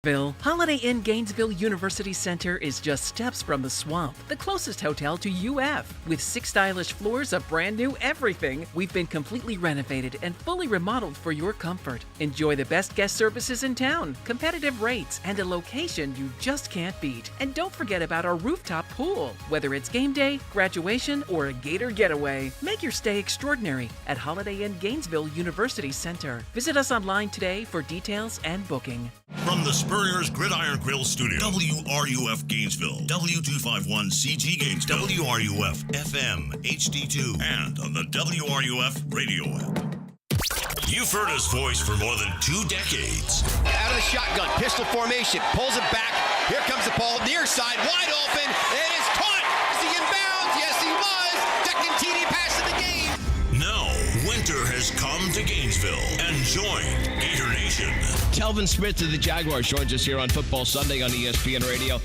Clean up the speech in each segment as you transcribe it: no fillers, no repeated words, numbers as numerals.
Holiday Inn Gainesville University Center is just steps from the Swamp, the closest hotel to UF. With 6 stylish floors of brand new everything, we've been completely renovated and fully remodeled for your comfort. Enjoy the best guest services in town, competitive rates, and a location you just can't beat. And don't forget about our rooftop pool. Whether it's game day, graduation, or a Gator getaway, make your stay extraordinary at Holiday Inn Gainesville University Center. Visit us online today for details and booking. From the Spurrier's Gridiron Grill Studio, WRUF Gainesville, W251CG Gainesville, WRUF FM HD2, and on the WRUF radio app. You've heard his voice for more than 2 decades. Out of the shotgun, pistol formation, pulls it back. Here comes the ball, near side, wide open. It is caught. Is he in bounds? Yes, he was. Second TD pass of the game. Now, winter has come to Gainesville and joined Gator Nation. Telvin Smith of the Jaguars joins us here on Football Sunday on ESPN Radio.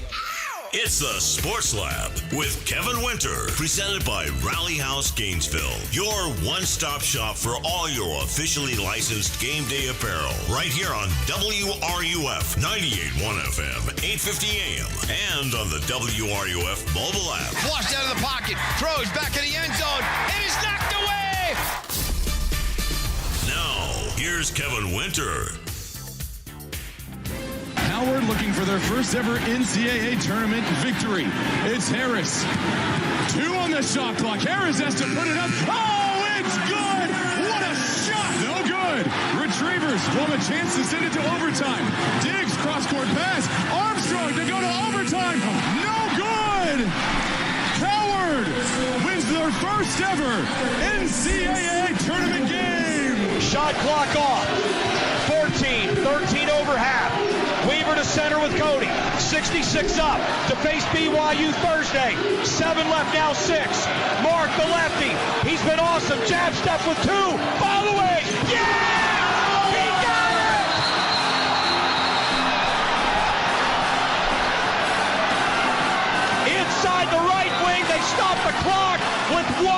It's the Sports Lab with Kevin Winter, presented by Rally House Gainesville, your one-stop shop for all your officially licensed game day apparel, right here on WRUF 98.1 FM, 850 AM, and on the WRUF mobile app. Flushed out of the pocket, throws back in the end zone, and is knocked away! Now, here's Kevin Winter. Howard looking for their first ever NCAA tournament victory. It's Harris. 2 on the shot clock. Harris has to put it up. Oh, it's good! What a shot! No good. Retrievers will have a chance to send it to overtime. Diggs, cross-court pass. Armstrong to go to overtime. No good! Howard wins their first ever NCAA tournament game. Shot clock off. 14, 13 over half. Weaver to center with Cody. 66 up to face BYU Thursday. 7 left now, 6. Mark the lefty. He's been awesome. Jab step with 2. All the way. Yeah! He got it! Inside the right wing. They stop the clock with 1.0.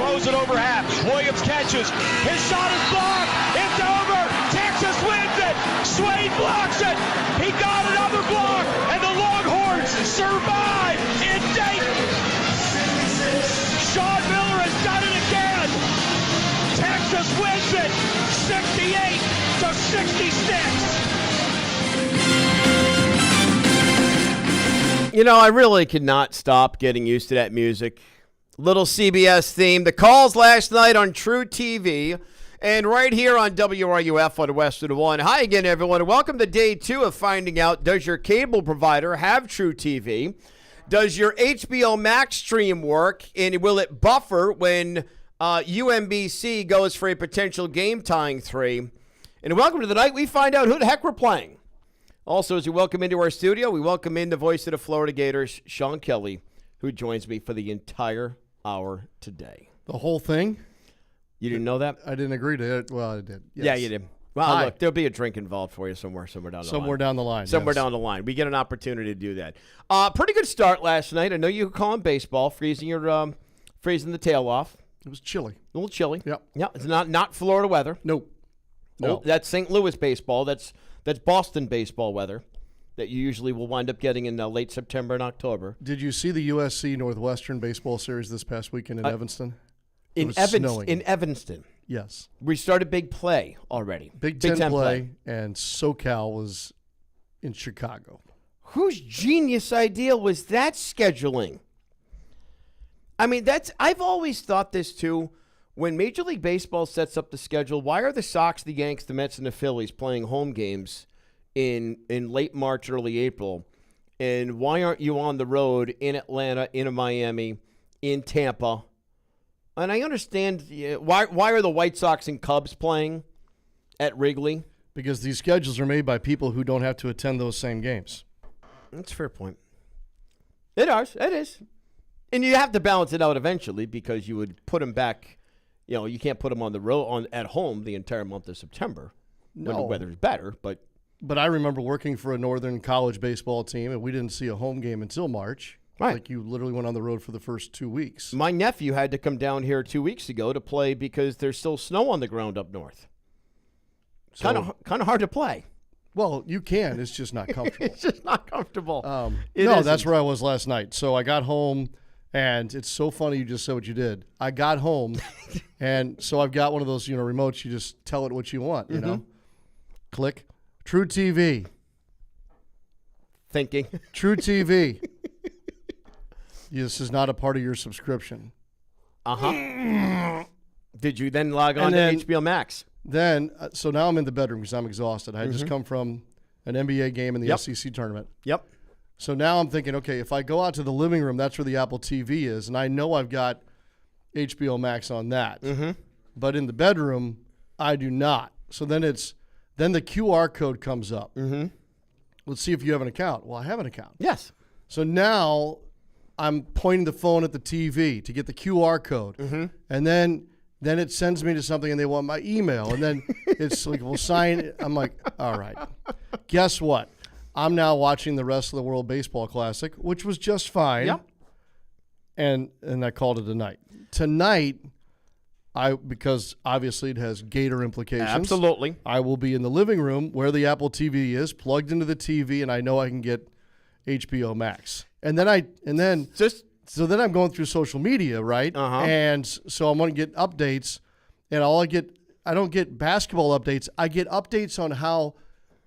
Throws it over half. Williams catches. His shot is blocked. It's over. Texas wins it. Swain blocks it. He got another block, and the Longhorns survive in Dayton. Sean Miller has done it again. Texas wins it, 68-66. You know, I really could not stop getting used to that music. Little CBS theme. The calls last night on True TV. And right here on WRUF on Westwood One. Hi again, everyone. Welcome to day 2 of finding out, does your cable provider have True TV? Does your HBO Max stream work? And will it buffer when UMBC goes for a potential game-tying 3? And welcome to the night we find out who the heck we're playing. Also, as we welcome into our studio, we welcome in the voice of the Florida Gators, Sean Kelley, who joins me for the entire hour today. The whole thing? You didn't know that? I didn't agree to it. Well, I did. Yes. Yeah, you did. Well, look, there'll be a drink involved for you somewhere down the line. Somewhere down the line. Somewhere down the line. We get an opportunity to do that. Pretty good start last night. I know you were calling baseball, freezing the tail off. It was chilly. A little chilly. Yep. Yeah, it's not Florida weather. Nope. No. That's St. Louis baseball. That's Boston baseball weather that you usually will wind up getting in late September and October. Did you see the USC Northwestern baseball series this past weekend in Evanston? In Evanston. Yes. We started Big Play already. Big Ten play, and SoCal was in Chicago. Whose genius idea was that scheduling? I mean, I've always thought this too. When Major League Baseball sets up the schedule, why are the Sox, the Yanks, the Mets, and the Phillies playing home games in late March, early April? And why aren't you on the road in Atlanta, in Miami, in Tampa? And I understand why are the White Sox and Cubs playing at Wrigley? Because these schedules are made by people who don't have to attend those same games. That's a fair point. It is. And you have to balance it out eventually because you would put them back. You know, you can't put them on the road at home the entire month of September when the weather is better. But I remember working for a Northern college baseball team, and we didn't see a home game until March. Right. Like you literally went on the road for the first 2 weeks. My nephew had to come down here 2 weeks ago to play because there's still snow on the ground up north. Kind of hard to play. Well, you can. It's just not comfortable. It's just not comfortable. That's where I was last night. So I got home, and it's so funny you just said what you did. I got home, and so I've got one of those, remotes. You just tell it what you want, you know. Click. True TV. Thinking. True TV. This is not a part of your subscription. Did you then log on to HBO Max? So now I'm in the bedroom because I'm exhausted. I had just come from an NBA game in the SEC tournament. Yep. So now I'm thinking, okay, if I go out to the living room, that's where the Apple TV is, and I know I've got HBO Max on that. But in the bedroom, I do not. So then the QR code comes up. Let's see if you have an account. Well, I have an account. Yes. So now I'm pointing the phone at the TV to get the QR code, and then it sends me to something, and they want my email, and then it's like, we'll sign. I'm like, all right. Guess what? I'm now watching the rest of the World Baseball Classic, which was just fine. Yep. And I called it a night. Tonight, because obviously it has Gator implications. Absolutely. I will be in the living room where the Apple TV is, plugged into the TV, and I know I can get HBO Max. And then I'm going through social media, right? And so I'm going to get updates, and I don't get basketball updates. I get updates on how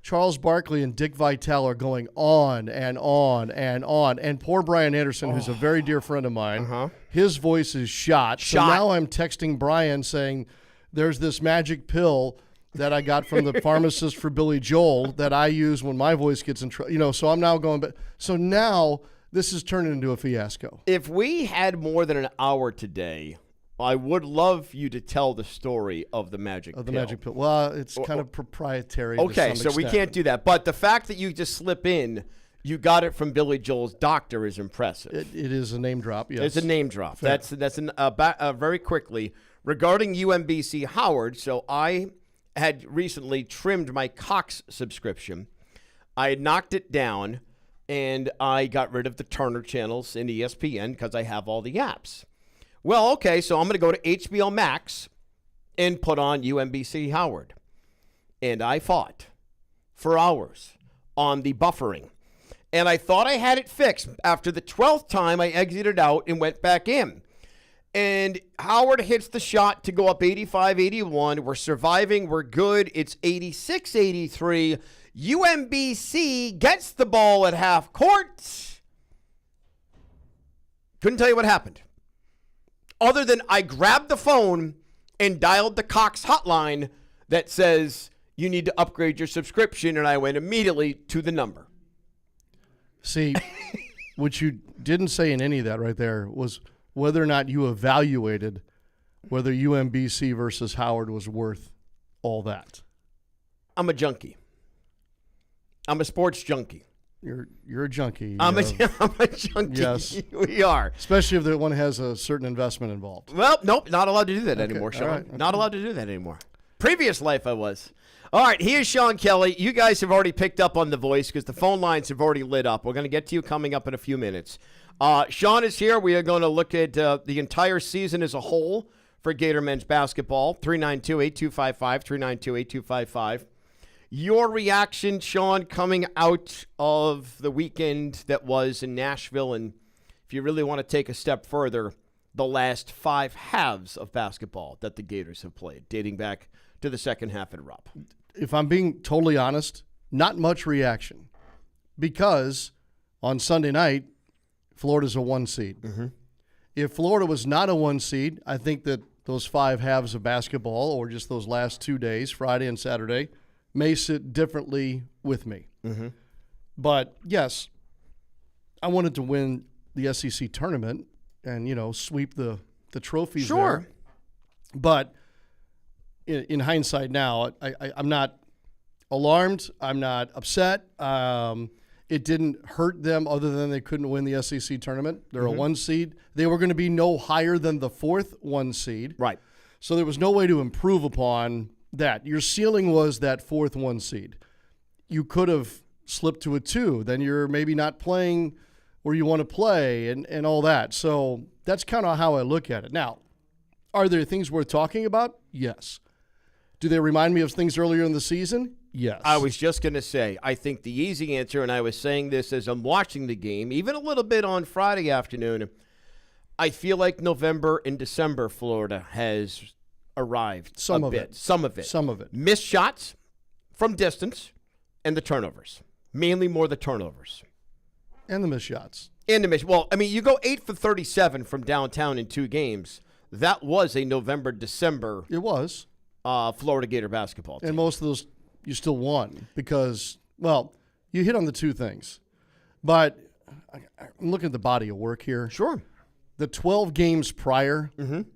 Charles Barkley and Dick Vitale are going on and on and on. And poor Brian Anderson, who's a very dear friend of mine, his voice is shot. So now I'm texting Brian saying, there's this magic pill that I got from the pharmacist for Billy Joel that I use when my voice gets in trouble. So I'm now going back. So now this is turning into a fiasco. If we had more than an hour today, I would love you to tell the story of the magic pill. Magic pill. Well, it's kind of proprietary. Okay, to some so we extent. can't do that. But the fact that you just slip in, you got it from Billy Joel's doctor is impressive. It is a name drop, yes. It's a name drop. Fair. That's very quickly. Regarding UMBC Howard, so I had recently trimmed my Cox subscription. I had knocked it down, and I got rid of the Turner channels in ESPN because I have all the apps. Well, okay, so I'm going to go to HBO Max and put on UMBC Howard. And I fought for hours on the buffering. And I thought I had it fixed. After the 12th time, I exited out and went back in. And Howard hits the shot to go up 85-81. We're surviving. We're good. It's 86-83. UMBC gets the ball at half court. Couldn't tell you what happened. Other than I grabbed the phone and dialed the Cox hotline that says you need to upgrade your subscription, and I went immediately to the number. See, what you didn't say in any of that right there was whether or not you evaluated whether UMBC versus Howard was worth all that. I'm a junkie. I'm a sports junkie. You're a junkie. I'm a junkie. Yes. We are. Especially if the one has a certain investment involved. Well, nope, not allowed to do that anymore, Sean. Right, okay. Not allowed to do that anymore. Previous life I was. All right, here's Sean Kelley. You guys have already picked up on the voice because the phone lines have already lit up. We're going to get to you coming up in a few minutes. Sean is here. We are going to look at the entire season as a whole for Gator men's basketball. 392-8255, 392-8255. Your reaction, Sean, coming out of the weekend that was in Nashville, and if you really want to take a step further, the last 5 halves of basketball that the Gators have played, dating back to the second half at Rupp. If I'm being totally honest, not much reaction because on Sunday night, Florida's a 1 seed. If Florida was not a 1 seed, I think that those 5 halves of basketball or just those last 2 days, Friday and Saturday, may sit differently with me. But, yes, I wanted to win the SEC tournament and, sweep the trophies there. But in hindsight now, I'm not alarmed. I'm not upset. It didn't hurt them other than they couldn't win the SEC tournament. They're a 1 seed. They were going to be no higher than the 4th 1 seed. Right. So there was no way to improve upon that. Your ceiling was that 4th 1 seed. You could have slipped to a 2. Then you're maybe not playing where you want to play and all that. So that's kind of how I look at it. Now, are there things worth talking about? Yes. Do they remind me of things earlier in the season? Yes. I was just going to say, I think the easy answer, and I was saying this as I'm watching the game, even a little bit on Friday afternoon, I feel like November and December Florida has arrived Some a of bit. it. Some of it. Some of it. Missed shots from distance and the turnovers. Mainly more the turnovers. And the missed shots. And the miss. Well, I mean, you go 8 for 37 from downtown in 2 games. That was a November-December It was. Florida Gator basketball team. And most of those you still won because, well, you hit on the 2 things. But I'm looking at the body of work here. Sure. The 12 games prior,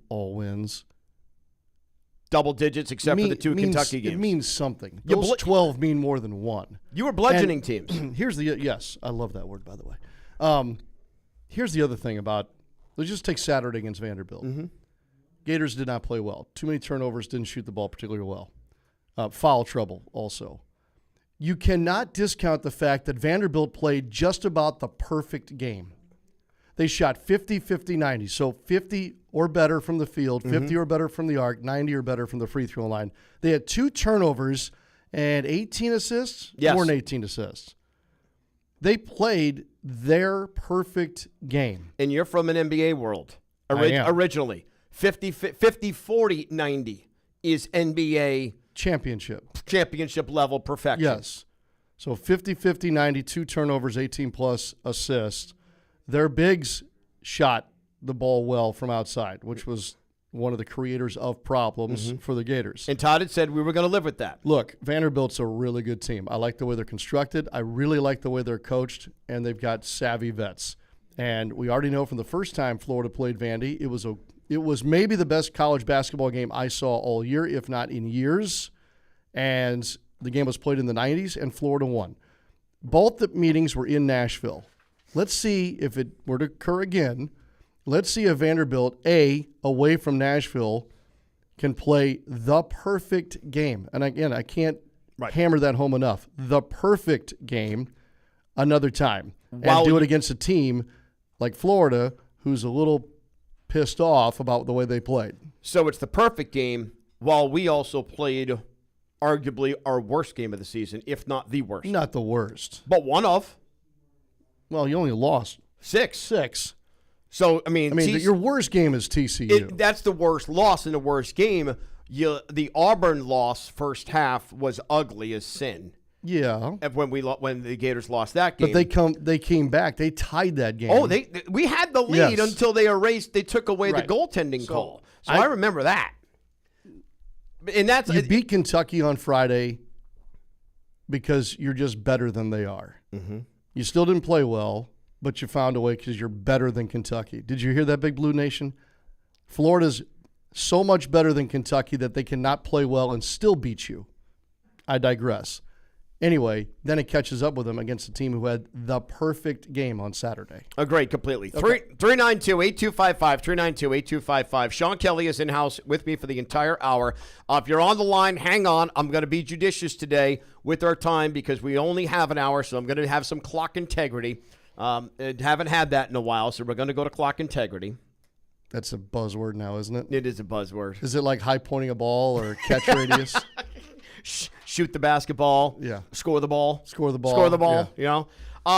all wins. Double digits except for the 2 Kentucky games. It means something. Those 12 mean more than 1. You were bludgeoning teams. Here's the yes, I love that word, by the way. Here's the other thing about, let's just take Saturday against Vanderbilt. Gators did not play well. Too many turnovers, didn't shoot the ball particularly well. Foul trouble also. You cannot discount the fact that Vanderbilt played just about the perfect game. They shot 50, 50, 90. So 50 or better from the field, 50 or better from the arc, 90 or better from the free throw line. They had 2 turnovers and 18 assists? Yes. More than 18 assists. They played their perfect game. And you're from an NBA world. I am. Originally. 50, 40, 90 is NBA championship level perfection. Yes. So 50, 50, 90, 2 turnovers, 18-plus assists. Their bigs shot the ball well from outside, which was one of the creators of problems for the Gators. And Todd had said we were going to live with that. Look, Vanderbilt's a really good team. I like the way they're constructed. I really like the way they're coached, and they've got savvy vets. And we already know from the first time Florida played Vandy, it was maybe the best college basketball game I saw all year, if not in years. And the game was played in the 90s, and Florida won. Both the meetings were in Nashville. Let's see if it were to occur again. Let's see if Vanderbilt, away from Nashville, can play the perfect game. And again, I can't hammer that home enough. The perfect game another time. And do it against a team like Florida, who's a little pissed off about the way they played. So it's the perfect game, while we also played arguably our worst game of the season, if not the worst. Not the worst. But one of. Well, you only lost 6. So, I mean your worst game is TCU. That's the worst loss in the worst game. The Auburn loss first half was ugly as sin. Yeah. When the Gators lost that game. But they came back. They tied that game. Oh, we had the lead until they took away the goaltending call. So I remember that. And that's you beat Kentucky on Friday because you're just better than they are. Mm-hmm. You still didn't play well, but you found a way because you're better than Kentucky. Did you hear that, Big Blue Nation? Florida's so much better than Kentucky that they cannot play well and still beat you. I digress. Anyway, then it catches up with them against a team who had the perfect game on Saturday. Agreed completely. Okay. 392-8255, 392-8255. Sean Kelley is in-house with me for the entire hour. If you're on the line, hang on. I'm going to be judicious today with our time because we only have an hour, so I'm going to have some clock integrity. Haven't had that in a while, so we're going to go to clock integrity. That's a buzzword now, isn't it? It is a buzzword. Is it like high pointing a ball or catch radius? Shoot the basketball. Yeah. Score the ball. Score the ball. You know.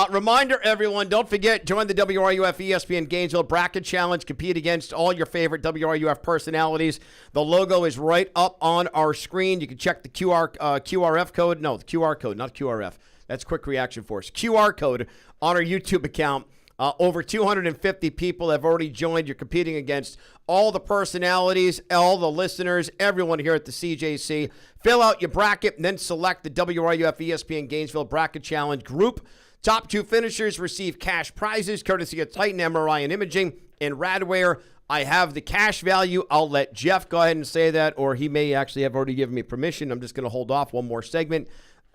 Reminder, everyone, don't forget, join the WRUF ESPN Gainesville Bracket Challenge. Compete against all your favorite WRUF personalities. The logo is right up on our screen. You can check the QRF code. No, the QR code, not QRF. That's Quick Reaction Force. QR code on our YouTube account. Over 250 people have already joined. You're competing against all the personalities, all the listeners, everyone here at the CJC. Fill out your bracket and then select the WRUF ESPN Gainesville Bracket Challenge group. Top 2 finishers receive cash prizes courtesy of Titan MRI and Imaging and Radware. I have the cash value. I'll let Jeff go ahead and say that, or he may actually have already given me permission. I'm just going to hold off one more segment.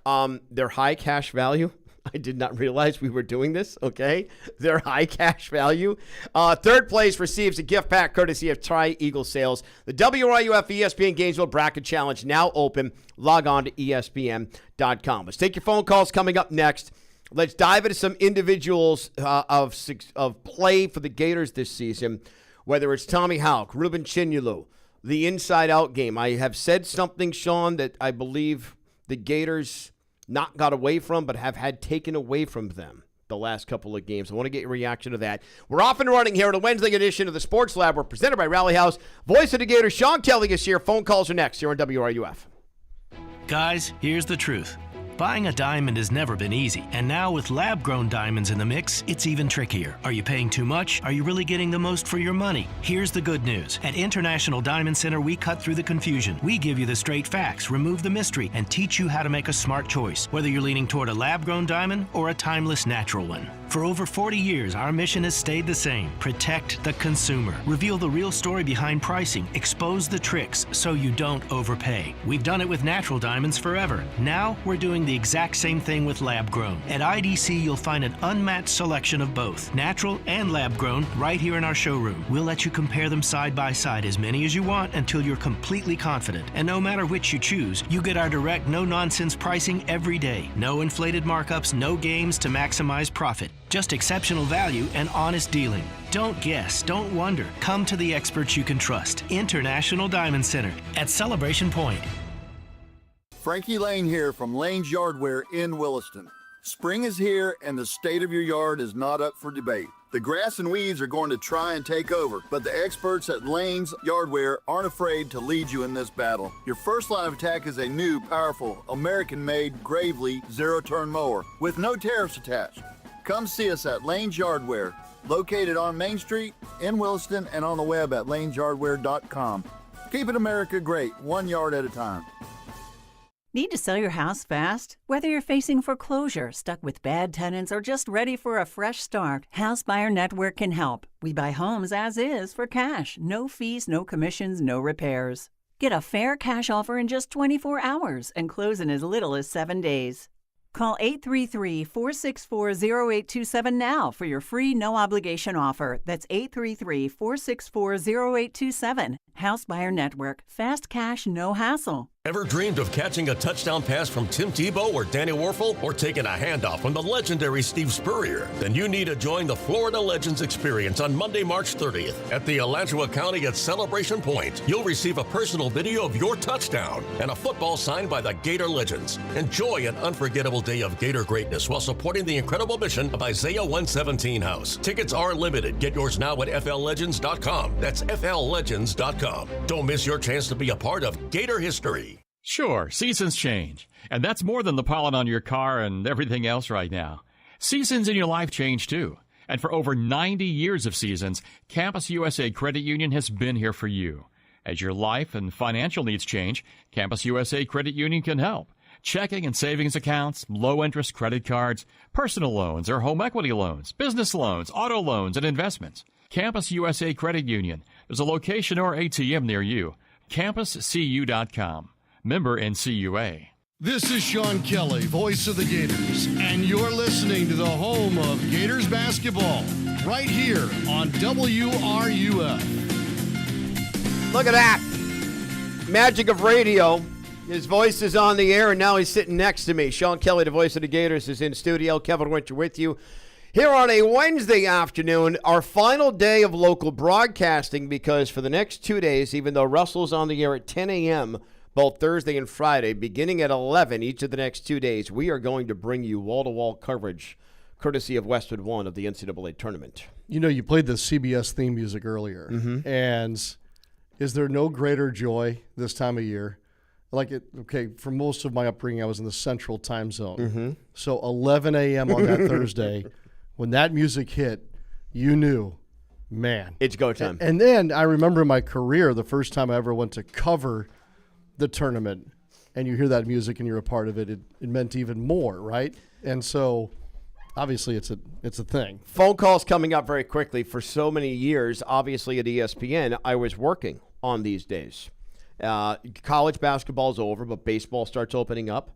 They're high cash value. I did not realize we were doing this, okay? They're high cash value. Third place receives a gift pack courtesy of Tri-Eagle Sales. The WRUF ESPN Gainesville Bracket Challenge now open. Log on to ESPN.com. Let's take your phone calls coming up next. Let's dive into some individuals of play for the Gators this season, whether it's Tommy Houck, Ruben Chinulu, the inside-out game. I have said something, Sean, that I believe the Gators not got away from, but have had taken away from them the last couple of games. I want to get your reaction to that. We're off and running here at a Wednesday edition of the Sports Lab. We're presented by Rally House. Voice of the Gators, Sean Kelley is here. Phone calls are next here on WRUF. Guys, here's the truth. Buying a diamond has never been easy, and now with lab-grown diamonds in the mix, it's even trickier. Are you paying too much? Are you really getting the most for your money? Here's the good news. At International Diamond Center, we cut through the confusion. We give you the straight facts, remove the mystery, and teach you how to make a smart choice, whether you're leaning toward a lab-grown diamond or a timeless natural one. For over 40 years, our mission has stayed the same. Protect the consumer. Reveal the real story behind pricing. Expose the tricks so you don't overpay. We've done it with natural diamonds forever. Now, we're doing the exact same thing with lab-grown. At IDC, you'll find an unmatched selection of both, natural and lab-grown, right here in our showroom. We'll let you compare them side by side, as many as you want, until you're completely confident. And no matter which you choose, you get our direct, no-nonsense pricing every day. No inflated markups, no games to maximize profit. Just exceptional value and honest dealing. Don't guess, don't wonder. Come to the experts you can trust. International Diamond Center at Celebration Point. Frankie Lane here from Lane's Yardware in Williston. Spring is here and the state of your yard is not up for debate. The grass and weeds are going to try and take over, but the experts at Lane's Yardware aren't afraid to lead you in this battle. Your first line of attack is a new, powerful, American-made Gravely zero-turn mower with no tariffs attached. Come see us at Lane's Yardware, located on Main Street in Williston and on the web at lanesyardware.com. Keep it America great, 1 yard at a time. Need to sell your house fast? Whether you're facing foreclosure, stuck with bad tenants, or just ready for a fresh start, House Buyer Network can help. We buy homes as is for cash. No fees, no commissions, no repairs. Get a fair cash offer in just 24 hours and close in as little as 7 days. Call 833-464-0827 now for your free no-obligation offer. That's 833-464-0827. House Buyer Network. Fast cash, no hassle. Ever dreamed of catching a touchdown pass from Tim Tebow or Danny Werfel, or taking a handoff from the legendary Steve Spurrier? Then you need to join the Florida Legends Experience on Monday, March 30th at the Alachua County at Celebration Point. You'll receive a personal video of your touchdown and a football signed by the Gator Legends. Enjoy an unforgettable day of Gator greatness while supporting the incredible mission of Isaiah 117 House. Tickets are limited. Get yours now at FLLegends.com. That's FLLegends.com. Don't miss your chance to be a part of Gator history. Sure, seasons change, and that's more than the pollen on your car and everything else right now. Seasons in your life change too, and for over 90 years of seasons, Campus USA Credit Union has been here for you. As your life and financial needs change, Campus USA Credit Union can help. Checking and savings accounts, low-interest credit cards, personal loans or home equity loans, business loans, auto loans, and investments. Campus USA Credit Union. There's a location or ATM near you. CampusCU.com. Member NCUA. This is Sean Kelley, voice of the Gators, and you're listening to the home of Gators basketball, right here on WRUF. Look at that. Magic of radio. His voice is on the air, and now he's sitting next to me. Sean Kelley, the voice of the Gators, is in studio. Kevin Winter with you here on a Wednesday afternoon, our final day of local broadcasting, because for the next 2 days, even though Russell's on the air at 10 a.m., both Thursday and Friday, beginning at 11 each of the next 2 days, we are going to bring you wall-to-wall coverage, courtesy of Westwood One of the NCAA tournament. You know, you played the CBS theme music earlier, and is there no greater joy this time of year? For most of my upbringing, I was in the Central Time Zone. So 11 a.m. on that Thursday, when that music hit, you knew, man. It's go time. And then I remember in my career, the first time I ever went to cover the tournament, and you hear that music and you're a part of it, it meant even more, right? And so obviously it's a thing. Phone calls coming up very quickly. For so many years, obviously at ESPN, I was working on these days. College basketball's over, but baseball starts opening up,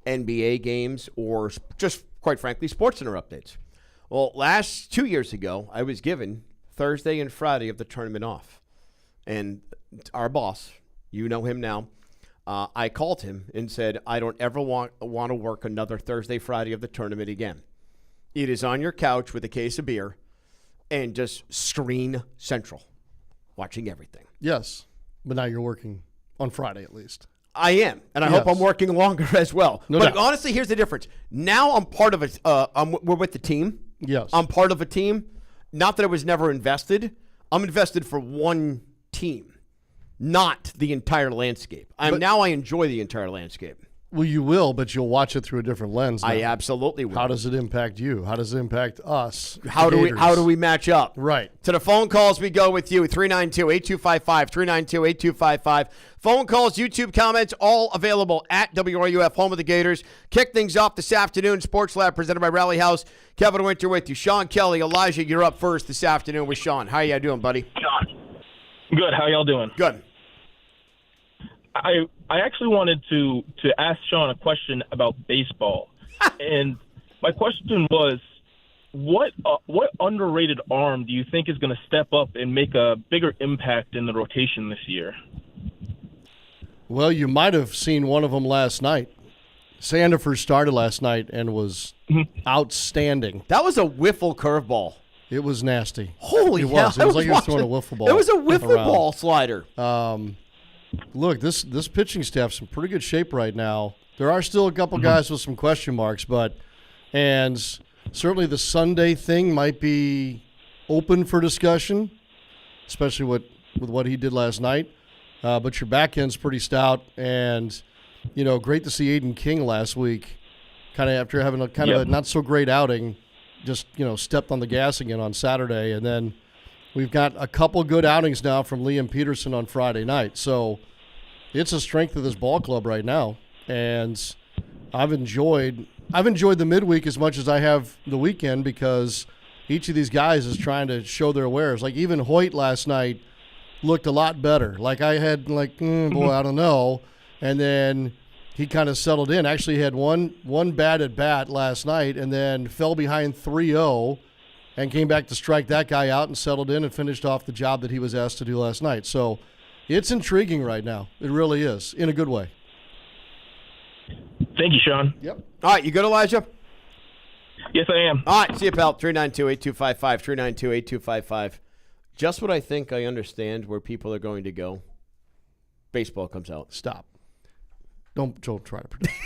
NBA games, or just, quite frankly, SportsCenter updates. Well, 2 years ago, I was given Thursday and Friday of the tournament off. And our boss, you know him now, I called him and said, I don't ever want to work another Thursday, Friday of the tournament again. It is on your couch with a case of beer and just screen central, watching everything. Yes, but now you're working on Friday at least. I am, and I hope I'm working longer as well. No but doubt. honestly, here's the difference. Now I'm part of it. We're with the team. Yes. I'm part of a team. Not that I was never invested. I'm invested for one team, not the entire landscape. Now I enjoy the entire landscape. Well, you will, but you'll watch it through a different lens now. I absolutely will. How does it impact you? How does it impact us? How do we match up? Right. To the phone calls we go with you, 392-8255, 392-8255. Phone calls, YouTube comments, all available at WRUF, home of the Gators. Kick things off this afternoon. Sports Lab presented by Rally House. Kevin Winter with you. Sean Kelley, Elijah, you're up first this afternoon with Sean. How you doing, buddy? Good. How y'all doing? Good. I actually wanted to ask Sean a question about baseball, and my question was, what underrated arm do you think is going to step up and make a bigger impact in the rotation this year? Well, you might have seen one of them last night. Sandifer started last night and was outstanding. That was a wiffle curveball. It was nasty. Holy hell. It was like he was throwing a wiffle ball. It was a wiffle around. ball slider. Look, this pitching staff's in pretty good shape right now. There are still a couple guys with some question marks, and certainly the Sunday thing might be open for discussion, especially with what he did last night. But your back end's pretty stout, and great to see Aiden King last week, kind of after having a not so great outing, just stepped on the gas again on Saturday, and then we've got a couple good outings now from Liam Peterson on Friday night. So it's a strength of this ball club right now. And I've enjoyed the midweek as much as I have the weekend because each of these guys is trying to show their wares. Like even Hoyt last night looked a lot better. Like I had I don't know. And then he kind of settled in. Actually had one bad at bat last night and then fell behind 3-0. And came back to strike that guy out and settled in and finished off the job that he was asked to do last night. So it's intriguing right now. It really is, in a good way. Thank you, Sean. Yep. All right, you good, Elijah? Yes, I am. All right, see you, pal. 392-8255, 392-8255. Just what I think I understand where people are going to go. Baseball comes out. Stop. Don't try to predict.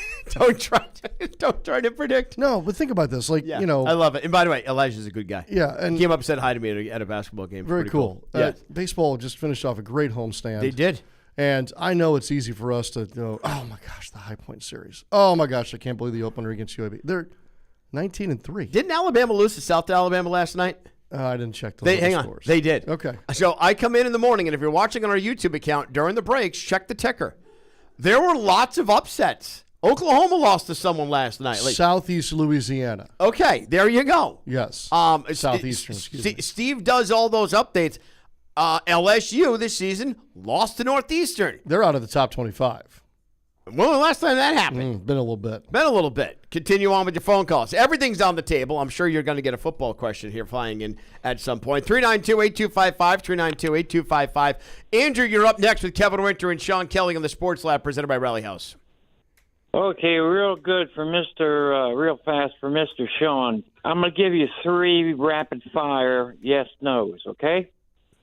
Don't try to predict. No, but think about this. I love it. And by the way, Elijah's a good guy. Yeah, and he came up and said hi to me at a basketball game. Very cool. Yeah. Baseball just finished off a great homestand. They did. And I know it's easy for us to go, oh my gosh, the High Point series. Oh my gosh, I can't believe the opener against UAB. They're 19-3. Didn't Alabama lose to South Alabama last night? I didn't check the hang scores. on. They did. Okay. So I come in the morning, and if you're watching on our YouTube account during the breaks, check the ticker. There were lots of upsets. Oklahoma lost to someone last night. Southeast Louisiana. Okay, there you go. Yes. Southeastern, Steve does all those updates. LSU this season lost to Northeastern. They're out of the top 25. When was the last time that happened? Been a little bit. Continue on with your phone calls. Everything's on the table. I'm sure you're going to get a football question here flying in at some point. 392-8255, 392-8255. Andrew, you're up next with Kevin Winter and Sean Kelley on the Sports Lab presented by Rally House. Okay, real good for real fast for Mr. Sean. I'm going to give you 3 rapid-fire yes-nos, okay?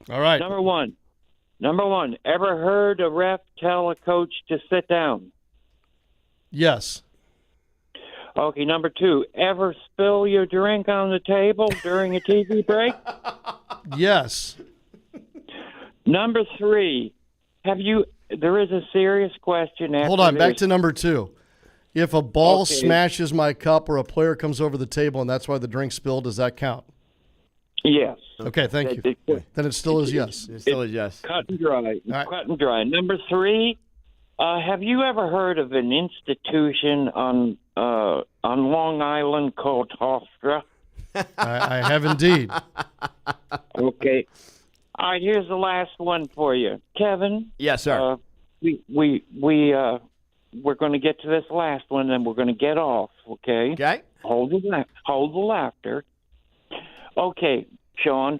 All right. Number one, ever heard a ref tell a coach to sit down? Yes. Okay, number 2, ever spill your drink on the table during a TV break? Yes. Number 3, there is a serious question after Hold on, back this. to number 2. If a ball smashes my cup or a player comes over the table and that's why the drink spilled, does that count? Yes. Okay, thank you. Then it still is yes. It still is yes. Cut and dry. Right. Cut and dry. Number 3, have you ever heard of an institution on Long Island called Hofstra? I have indeed. Okay. All right, here's the last one for you. Kevin? Yes, sir. We're going to get to this last one, and we're going to get off, okay? Okay. Hold the laughter. Okay, Sean,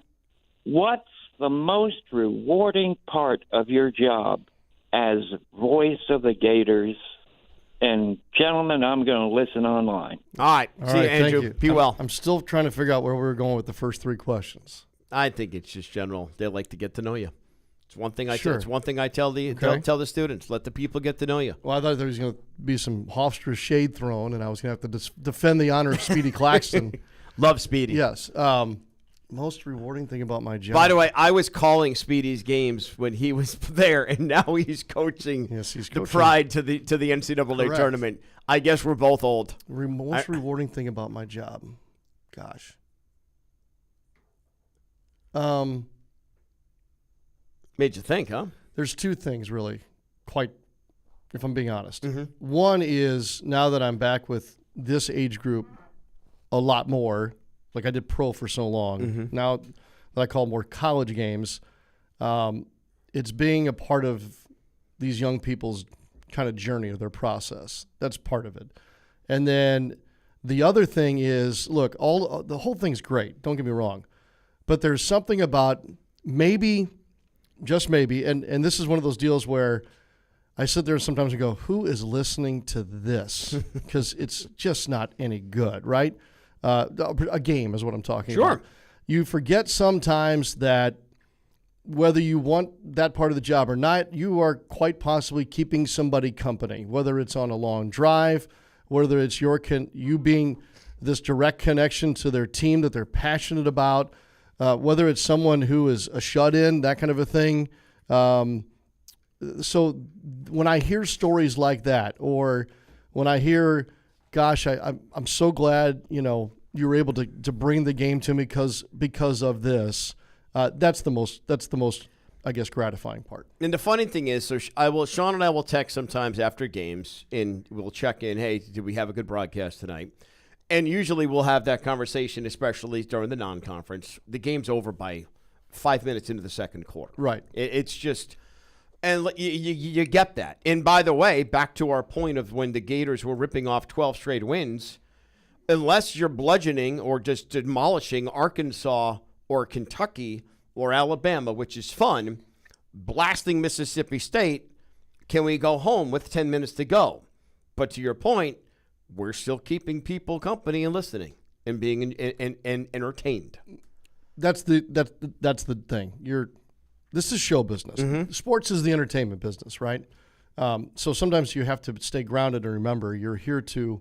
what's the most rewarding part of your job as voice of the Gators? And, gentlemen, I'm going to listen online. All right. See you, Andrew. Thank you. Be well. I'm still trying to figure out where we were going with the first 3 questions. I think it's just general. They like to get to know you. It's one thing I Sure. it's one thing I tell the tell the students. Let the people get to know you. Well, I thought there was going to be some Hofstra shade thrown, and I was going to have to defend the honor of Speedy Claxton. Love Speedy. Yes. Most rewarding thing about my job. By the way, I was calling Speedy's games when he was there, and now he's coaching. Yes, he's the coaching. Pride to the NCAA Correct. tournament. I guess we're both old. Most rewarding thing about my job. Gosh. Made you think, huh? There's two things, really, if I'm being honest. Mm-hmm. One is now that I'm back with this age group a lot more, like I did pro for so long, Mm-hmm. now that I call more college games, it's being a part of these young people's kind of journey or their process. That's part of it. And then the other thing is, look, the whole thing's great. Don't get me wrong. But there's something about maybe, just maybe, and this is one of those deals where I sit there sometimes and go, who is listening to this? Because it's just not any good, right? A game is what I'm talking about. You forget sometimes that whether you want that part of the job or not, you are quite possibly keeping somebody company, whether it's on a long drive, whether it's you being this direct connection to their team that they're passionate about, whether it's someone who is a shut-in, that kind of a thing. So when I hear stories like that, or when I hear, gosh, I'm so glad, you were able to bring the game to me because of this. That's the most, I guess, gratifying part. And the funny thing is, Sean and I will text sometimes after games, and we'll check in. Hey, did we have a good broadcast tonight? And usually we'll have that conversation, especially during the non-conference. The game's over by 5 minutes into the second quarter. Right. It's just, and you get that. And by the way, back to our point of when the Gators were ripping off 12 straight wins, unless you're bludgeoning or just demolishing Arkansas or Kentucky or Alabama, which is fun, blasting Mississippi State, can we go home with 10 minutes to go? But to your point, we're still keeping people company and listening and being and entertained. That's the thing. This is show business. Mm-hmm. Sports is the entertainment business, right? So sometimes you have to stay grounded and remember you're here to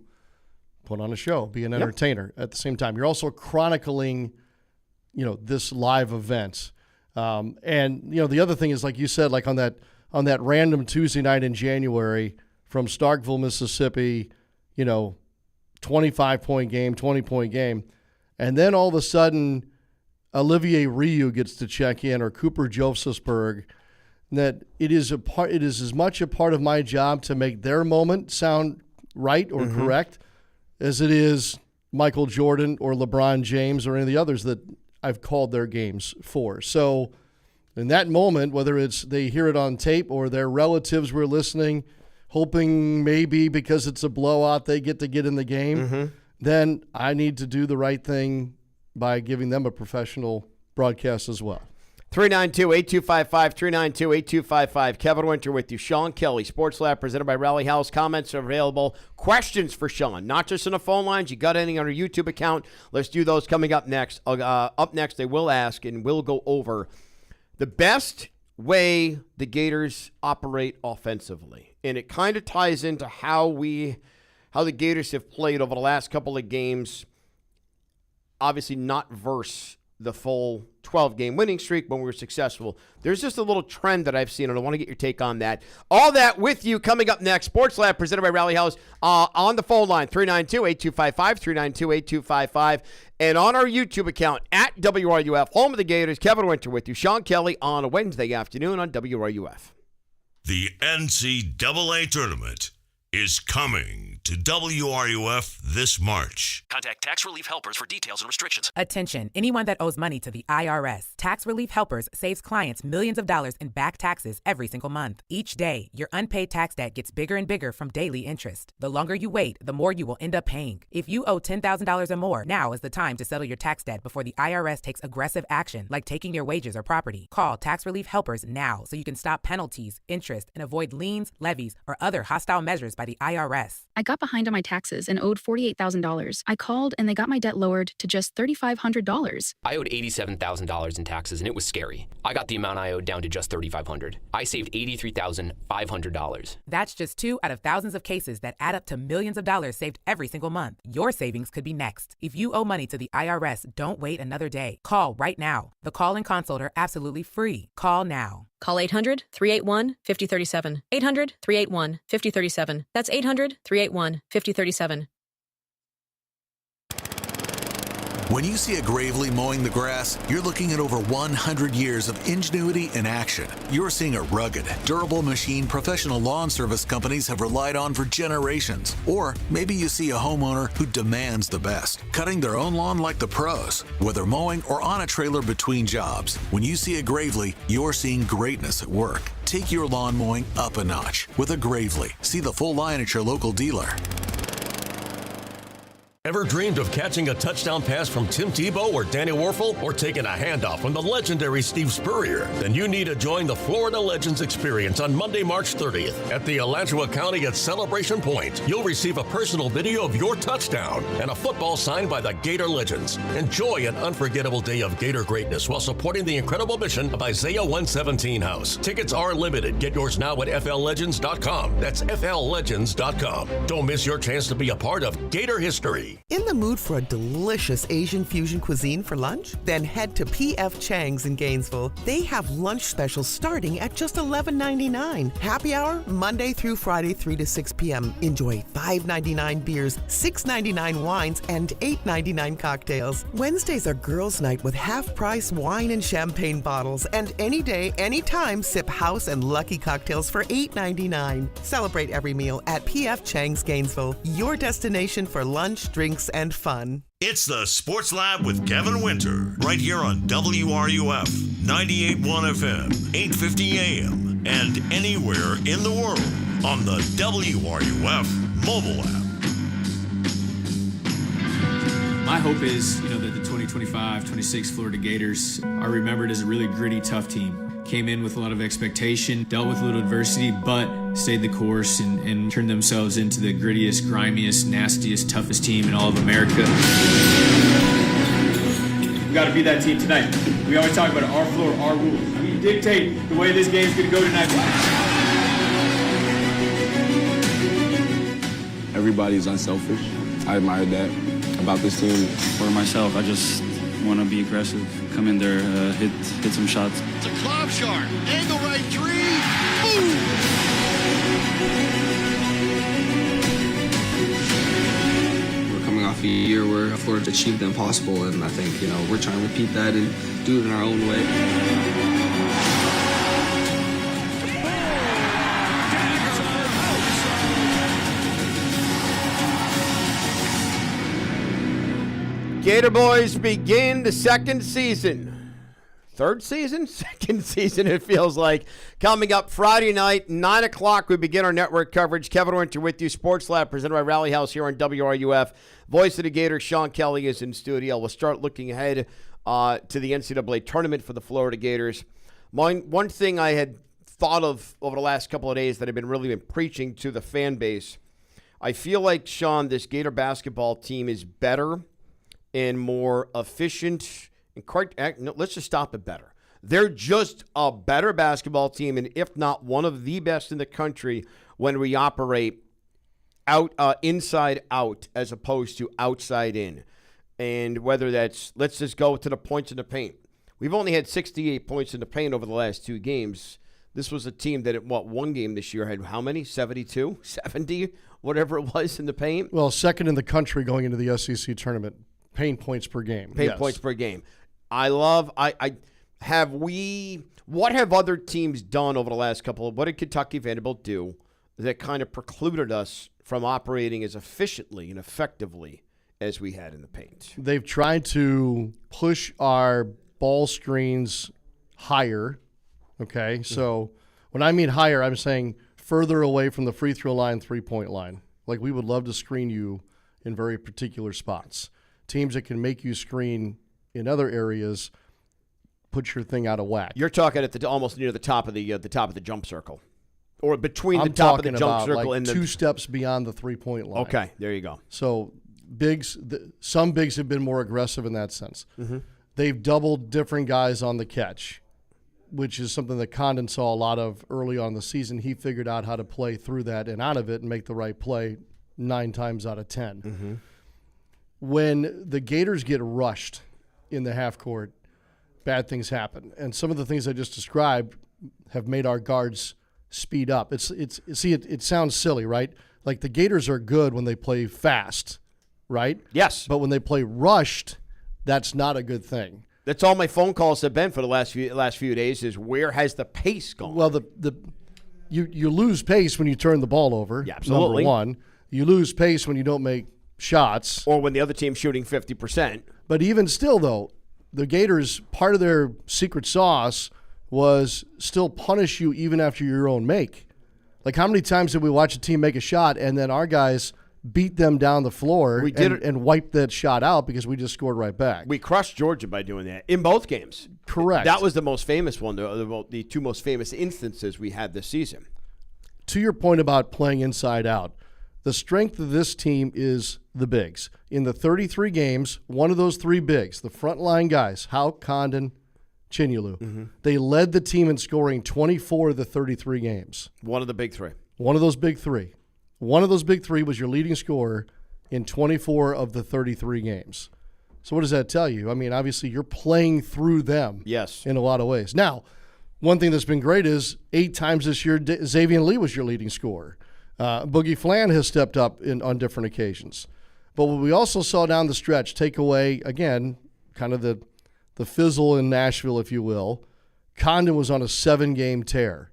put on a show, be an entertainer. At the same time, you're also chronicling, this live event. And the other thing is, like you said, like on that random Tuesday night in January from Starkville, Mississippi, 25-point game, 20-point game, and then all of a sudden Olivier Rioux gets to check in, or Cooper Josephsberg. That it is as much a part of my job to make their moment sound right or correct as it is Michael Jordan or LeBron James or any of the others that I've called their games for. So in that moment, whether it's they hear it on tape or their relatives were listening, hoping maybe because it's a blowout they get in the game, then I need to do the right thing by giving them a professional broadcast as well. 392-8255, 392-8255. Kevin Winter with you. Sean Kelley, Sports Lab, presented by Rally House. Comments are available. Questions for Sean, not just on the phone lines. You got any on our YouTube account? Let's do those coming up next. Up next, they will ask and we'll go over the best way the Gators operate offensively. And it kind of ties into how the Gators have played over the last couple of games. Obviously not versus the full 12-game winning streak when we were successful. There's just a little trend that I've seen, and I want to get your take on that. All that with you coming up next. Sports Lab presented by Rally House on the phone line, 392-8255, 392-8255, and on our YouTube account, at WRUF, home of the Gators. Kevin Winter with you. Sean Kelley on a Wednesday afternoon on WRUF. The NCAA tournament is coming to WRUF this March. Contact Tax Relief Helpers for details and restrictions. Attention, anyone that owes money to the IRS. Tax Relief Helpers saves clients millions of dollars in back taxes every single month. Each day, your unpaid tax debt gets bigger and bigger from daily interest. The longer you wait, the more you will end up paying. If you owe $10,000 or more, now is the time to settle your tax debt before the IRS takes aggressive action, like taking your wages or property. Call Tax Relief Helpers now so you can stop penalties, interest, and avoid liens, levies, or other hostile measures by the IRS. I got got behind on my taxes and owed $48,000. I called and they got my debt lowered to just $3,500. I owed $87,000 in taxes and it was scary. I got the amount I owed down to just $3,500. I saved $83,500. That's just 2 out of thousands of cases that add up to millions of dollars saved every single month. Your savings could be next. If you owe money to the IRS, don't wait another day. Call right now. The call and consult are absolutely free. Call now. Call 800-381-5037. 800-381-5037. That's 800-381-5037. When you see a Gravely mowing the grass, you're looking at over 100 years of ingenuity in action. You're seeing a rugged, durable machine professional lawn service companies have relied on for generations. Or maybe you see a homeowner who demands the best, cutting their own lawn like the pros, whether mowing or on a trailer between jobs. When you see a Gravely, you're seeing greatness at work. Take your lawn mowing up a notch with a Gravely. See the full line at your local dealer. Ever dreamed of catching a touchdown pass from Tim Tebow or Danny Werfel, or taking a handoff from the legendary Steve Spurrier? Then you need to join the Florida Legends experience on Monday, March 30th at the Alachua County at Celebration Point. You'll receive a personal video of your touchdown and a football signed by the Gator Legends. Enjoy an unforgettable day of Gator greatness while supporting the incredible mission of Isaiah 117 House. Tickets are limited. Get yours now at FLLegends.com. That's FLLegends.com. Don't miss your chance to be a part of Gator history. In the mood for a delicious Asian fusion cuisine for lunch? Then head to P.F. Chang's in Gainesville. They have lunch specials starting at just $11.99. Happy hour, Monday through Friday, 3 to 6 p.m. Enjoy $5.99 beers, $6.99 wines, and $8.99 cocktails. Wednesdays are girls' night with half-price wine and champagne bottles. And any day, anytime, sip house and lucky cocktails for $8.99. Celebrate every meal at P.F. Chang's Gainesville, your destination for lunch, drinks, and fun. It's the Sports Lab with Kevin Winter, right here on WRUF 98.1 FM, 850 AM, and anywhere in the world on the WRUF mobile app. My hope is, that the 2025-26 Florida Gators are remembered as a really gritty, tough team. Came in with a lot of expectation, dealt with a little adversity, but stayed the course and turned themselves into the grittiest, grimiest, nastiest, toughest team in all of America. We got to be that team tonight. We always talk about it, our floor, our rules. We dictate the way this game's going to go tonight. Everybody's unselfish. I admire that about this team. For myself, I just want to be aggressive, come in there, hit some shots. It's a club shot, angle right three, boom! We're coming off a year where Florida achieved the impossible, and I think, we're trying to repeat that and do it in our own way. Gator boys begin the second season. Third season? Second season, it feels like. Coming up Friday night, 9 o'clock, we begin our network coverage. Kevin Winter with you. Sports Lab presented by Rally House here on WRUF. Voice of the Gators, Sean Kelley, is in studio. We'll start looking ahead to the NCAA tournament for the Florida Gators. One thing I had thought of over the last couple of days that I've really been preaching to the fan base, I feel like, Sean, this Gator basketball team is better and more efficient, and correct. No, let's just stop it better. They're just a better basketball team, and if not one of the best in the country when we operate inside out as opposed to outside in. And whether that's, let's just go to the points in the paint. We've only had 68 points in the paint over the last 2 games. This was a team that, one game this year had how many? 72? 70? Whatever it was in the paint? Well, second in the country going into the SEC tournament. Paint points per game. Points per game. What have other teams done over the last what did Kentucky, Vanderbilt do that kind of precluded us from operating as efficiently and effectively as we had in the paint? They've tried to push our ball screens higher. Okay, so when I mean higher, I'm saying further away from the free throw line, 3-point line. Like, we would love to screen you in very particular spots. Teams that can make you screen in other areas put your thing out of whack. You're talking at almost near the top of the jump circle, Or between the I'm top of the talking jump about circle like and the 2 steps beyond the 3-point line. Okay, there you go. So some bigs have been more aggressive in that sense. Mm-hmm. They've doubled different guys on the catch, which is something that Condon saw a lot of early on in the season. He figured out how to play through that and out of it and make the right play 9 times out of 10. Mm-hmm. When the Gators get rushed in the half court, bad things happen. And some of the things I just described have made our guards speed up. It sounds silly, right? Like the Gators are good when they play fast, right? Yes. But when they play rushed, that's not a good thing. That's all my phone calls have been for the last few days is where has the pace gone? Well, you lose pace when you turn the ball over. Yeah, absolutely. Number one. You lose pace when you don't make shots. Or when the other team's shooting 50%. But even still, though, the Gators, part of their secret sauce was still punish you even after your own make. Like how many times did we watch a team make a shot and then our guys beat them down the floor and wipe that shot out because we just scored right back? We crushed Georgia by doing that in both games. Correct. That was the most famous one, the 2 most famous instances we had this season. To your point about playing inside out, the strength of this team is the bigs. In the 33 games, one of those 3 bigs, the frontline guys, Houck, Condon, Chinyelu, they led the team in scoring 24 of the 33 games. One of the big 3. One of those big 3. One of those big 3 was your leading scorer in 24 of the 33 games. So what does that tell you? I mean, obviously you're playing through them in a lot of ways. Now, one thing that's been great is 8 times this year, Xavier Lee was your leading scorer. Boogie Flan has stepped up on different occasions. But what we also saw down the stretch, take away, again, kind of the fizzle in Nashville, if you will, Condon was on a 7-game tear.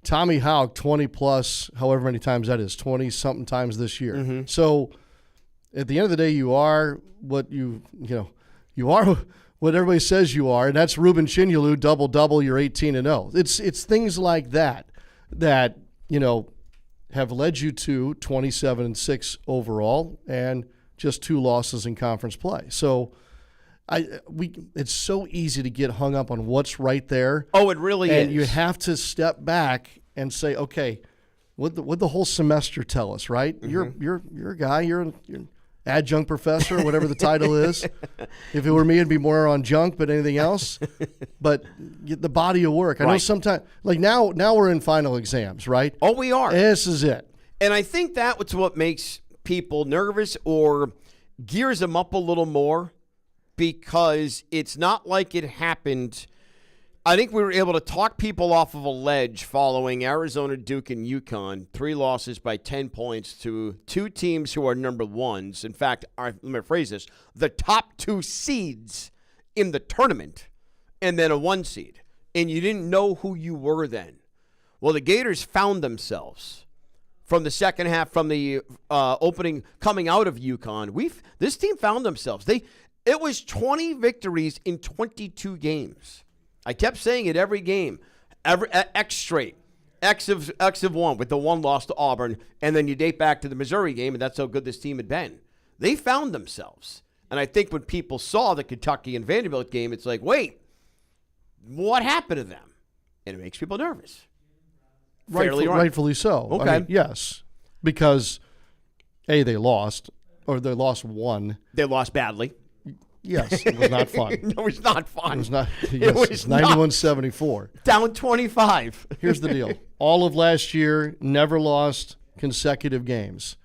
Tommy Houck, 20-plus, however many times that is, 20-something times this year. Mm-hmm. So at the end of the day, you are what you are what everybody says you are, and that's Ruben Chinyelu, double-double, you're 18-0. It's things like that have led you to 27-6 overall and just 2 losses in conference play. So it's so easy to get hung up on what's right there. Oh, it really is. And you have to step back and say, okay, what the whole semester tell us, right? Mm-hmm. You're a guy, you're an adjunct professor, whatever the title is. If it were me, it'd be more on junk, but anything else. But the body of work. I know sometimes, like now we're in final exams, right? Oh, we are. This is it. And I think that's what makes people nervous or gears them up a little more, because it's not like it happened. I think we were able to talk people off of a ledge following Arizona, Duke, and UConn. 3 losses by 10 points to 2 teams who are number 1s. In fact, let me phrase this, the top 2 seeds in the tournament, and then a 1 seed. And you didn't know who you were then. Well, the Gators found themselves from the second half, from the opening, coming out of UConn. This team found themselves. It was 20 victories in 22 games. I kept saying it every game, X straight, X of 1 with the 1 loss to Auburn, and then you date back to the Missouri game, and that's how good this team had been. They found themselves. And I think when people saw the Kentucky and Vanderbilt game, it's like, wait, what happened to them? And it makes people nervous. Rightfully so. Okay. I mean, yes, because, A, they lost, or they lost 1. They lost badly. Yes, it was not fun. No, it's not fun. It was not. Yes, it was 91-74. Down 25. Here's the deal. All of last year, never lost consecutive games.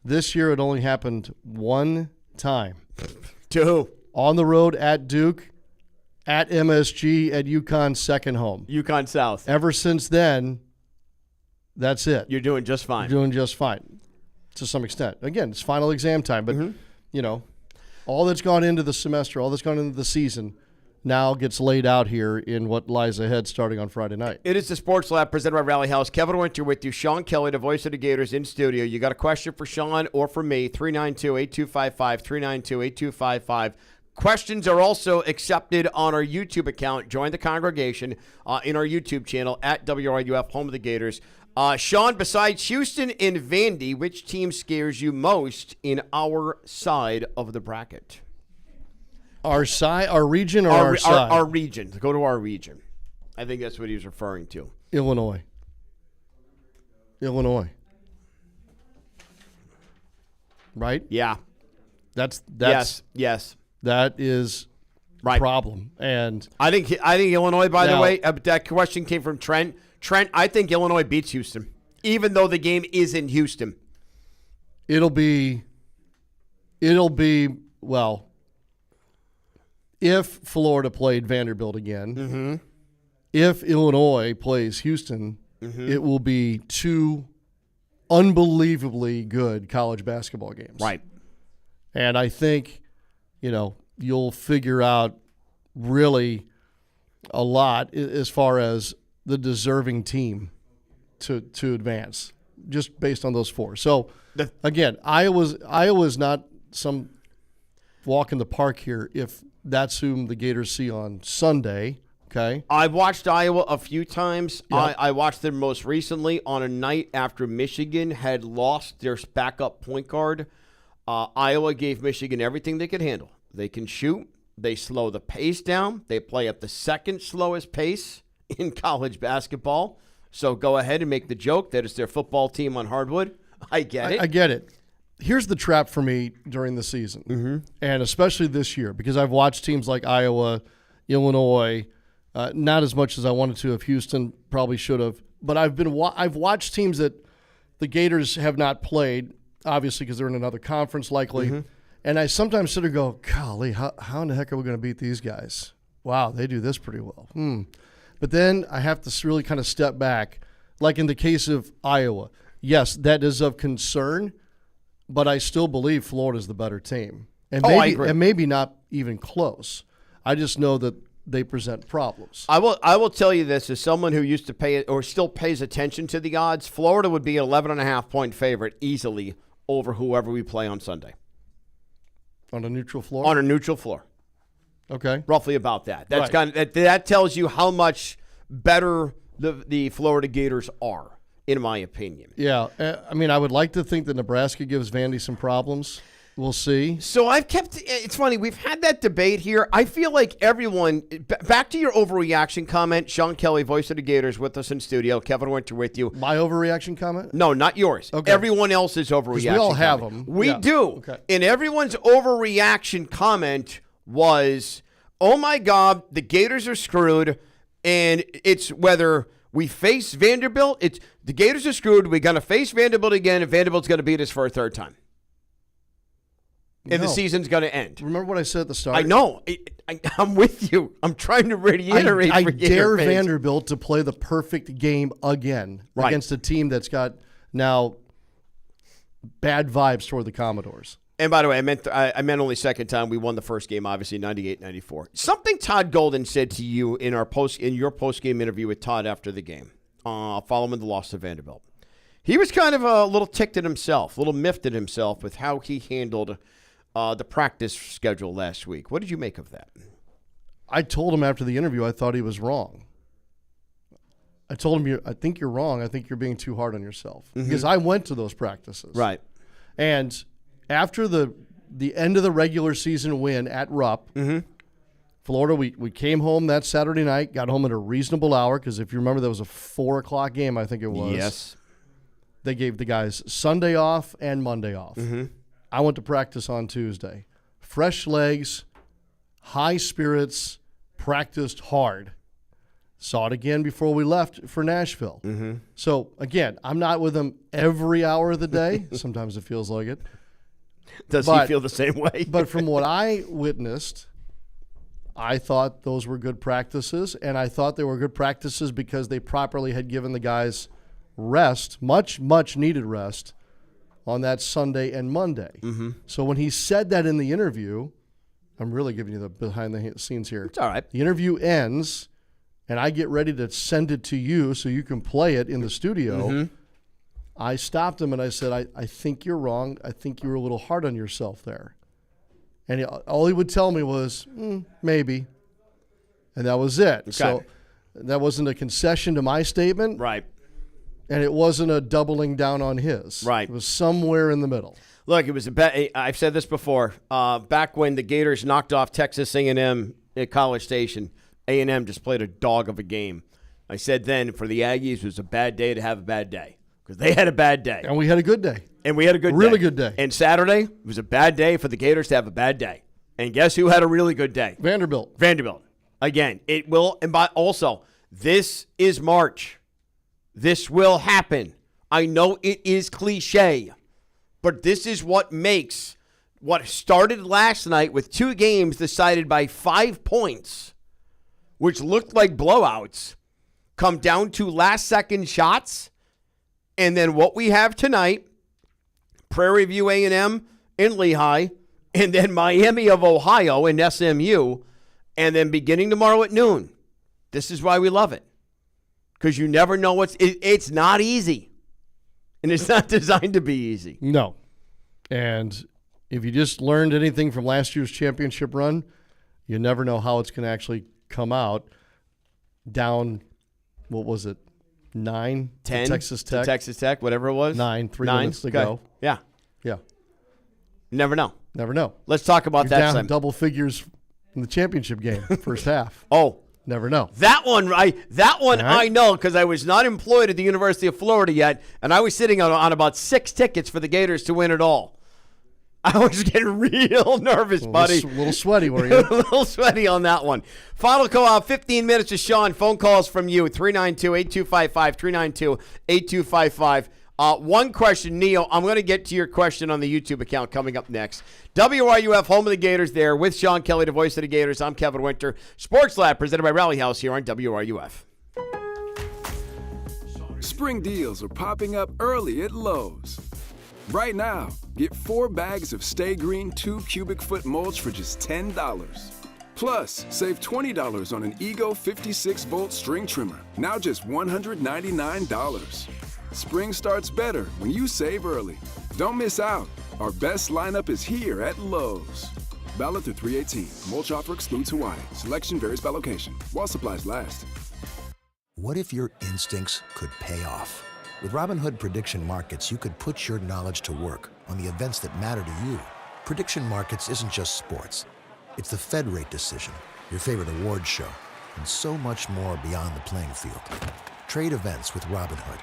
This year, it only happened 1 time. To who? On the road at Duke, at MSG, at UConn's second home. UConn South. Ever since then, that's it. You're doing just fine. You're doing just fine, to some extent. Again, it's final exam time, but, all that's gone into the semester, all that's gone into the season, now gets laid out here in what lies ahead starting on Friday night. It is the Sports Lab presented by Rally House. Kevin Winter with you. Sean Kelley, the voice of the Gators, in studio. You got a question for Sean or for me, 392-8255, 392-8255. Questions are also accepted on our YouTube account. Join the congregation in our YouTube channel at WRUF, home of the Gators. Sean, besides Houston and Vandy, which team scares you most in our side of the bracket? Our side, our region, or our side? Our region. Go to our region. I think that's what he was referring to. Illinois. Illinois. Right? Yeah. That's yes. That is right. Problem. And I think Illinois, by the way, that question came from Trent. Trent, I think Illinois beats Houston, even though the game is in Houston. It'll be well, if Florida played Vanderbilt again, if Illinois plays Houston, it will be 2 unbelievably good college basketball games. Right. And I think, you'll figure out really a lot as far as the deserving team to advance, just based on those 4. So, again, Iowa's not some walk in the park here if that's whom the Gators see on Sunday. Okay. I've watched Iowa a few times. Yep. I watched them most recently on a night after Michigan had lost their backup point guard. Iowa gave Michigan everything they could handle. They can shoot. They slow the pace down. They play at the second slowest pace in college basketball. So go ahead and make the joke that it's their football team on hardwood. I get it. I get it. Here's the trap for me during the season, and especially this year, because I've watched teams like Iowa, Illinois, not as much as I wanted to of Houston, probably should have. But I've watched teams that the Gators have not played, obviously because they're in another conference likely. And I sometimes sit and go, golly, how in the heck are we going to beat these guys? Wow, they do this pretty well. But then I have to really kind of step back. Like in the case of Iowa, yes, that is of concern, but I still believe Florida's the better team. And I agree. And maybe not even close. I just know that they present problems. I will tell you this, as someone who used to pay or still pays attention to the odds, Florida would be an 11.5-point favorite easily over whoever we play on Sunday. On a neutral floor? On a neutral floor. Okay. Roughly about that. That's right. That tells you how much better the Florida Gators are, in my opinion. Yeah. I mean, I would like to think that Nebraska gives Vandy some problems. We'll see. So it's funny, we've had that debate here. I feel like everyone, back to your overreaction comment, Sean Kelley, voice of the Gators, with us in studio. Kevin Winter with you. My overreaction comment? No, not yours. Okay. Everyone else's overreaction we all have comment. them. We do. Okay. And everyone's overreaction comment was, oh my God, the Gators are screwed, and it's whether we face Vanderbilt, the Gators are screwed, we're going to face Vanderbilt again, and Vanderbilt's going to beat us for a third time. And the season's going to end. Remember what I said at the start? I know. I'm with you. I'm trying to reiterate. I dare Vanderbilt to play the perfect game again against a team that's got now bad vibes toward the Commodores. And by the way, I meant only second time. We won the first game, obviously, 98-94. Something Todd Golden said to you in your post-game interview with Todd after the game, following the loss to Vanderbilt. He was kind of a little ticked at himself, a little miffed at himself with how he handled the practice schedule last week. What did you make of that? I told him after the interview I thought he was wrong. I told him, I think you're wrong. I think you're being too hard on yourself. Because I went to those practices. Right. And after the end of the regular season win at Rupp, Florida, we came home that Saturday night, got home at a reasonable hour, because if you remember, that was a 4 o'clock game, I think it was. Yes. They gave the guys Sunday off and Monday off. I went to practice on Tuesday. Fresh legs, high spirits, practiced hard. Saw it again before we left for Nashville. So, again, I'm not with them every hour of the day. Sometimes it feels like it. Does he feel the same way? But from what I witnessed, I thought those were good practices, and I thought they were good practices because they properly had given the guys rest, much, much needed rest, on that Sunday and Monday. So when he said that in the interview, I'm really giving you the behind the scenes here. It's all right. The interview ends, and I get ready to send it to you so you can play it in the studio. I stopped him and I said, I think you're wrong. I think you were a little hard on yourself there. And all he would tell me was, maybe. And that was it. Okay. So that wasn't a concession to my statement. Right. And it wasn't a doubling down on his. Right. It was somewhere in the middle. Look, it was I've said this before. Back when the Gators knocked off Texas A&M at College Station, A&M just played a dog of a game. I said then, for the Aggies, it was a bad day to have a bad day. because they had a bad day. And we had a good day. Really good day. And Saturday, it was a bad day for the Gators to have a bad day. And guess who had a really good day? Vanderbilt. Again, it will. And also, this is March. This will happen. I know it is cliche, but this is what makes what started last night with 2 games decided by 5 points, which looked like blowouts, come down to last-second shots. And then what we have tonight, Prairie View A&M in Lehigh, and then Miami of Ohio and SMU, and then beginning tomorrow at noon. This is why we love it, because you never know it's not easy, and it's not designed to be easy. No. And if you just learned anything from last year's championship run, you never know how it's going to actually come out. Down, what was it, 9? 10 to Texas Tech. To Texas Tech, whatever it was. 9, 3 minutes to go. Yeah. Yeah. Never know. Never know. Let's talk about You're that. down double figures in the championship game, first half. Oh. Never know. That one right. I know, because I was not employed at the University of Florida yet, and I was sitting on about 6 tickets for the Gators to win it all. I was getting real nervous, buddy. A little sweaty, were you? A little sweaty on that one. Final call, 15 minutes to Sean. Phone calls from you, 392-8255, 392-8255. One question, Neil, I'm going to get to your question on the YouTube account coming up next. WRUF, home of the Gators there with Sean Kelley, the voice of the Gators. I'm Kevin Winter. Sports Lab presented by Rally House here on WRUF. Spring deals are popping up early at Lowe's. Right now, get 4 bags of Stay Green 2 cubic foot mulch for just $10. Plus, save $20 on an Ego 56-volt string trimmer, now just $199. Spring starts better when you save early. Don't miss out. Our best lineup is here at Lowe's. Valid through 3/18. Mulch offer excludes Hawaii. Selection varies by location. While supplies last. What if your instincts could pay off? With Robinhood Prediction Markets, you could put your knowledge to work on the events that matter to you. Prediction Markets isn't just sports. It's the Fed rate decision, your favorite award show, and so much more beyond the playing field. Trade events with Robinhood.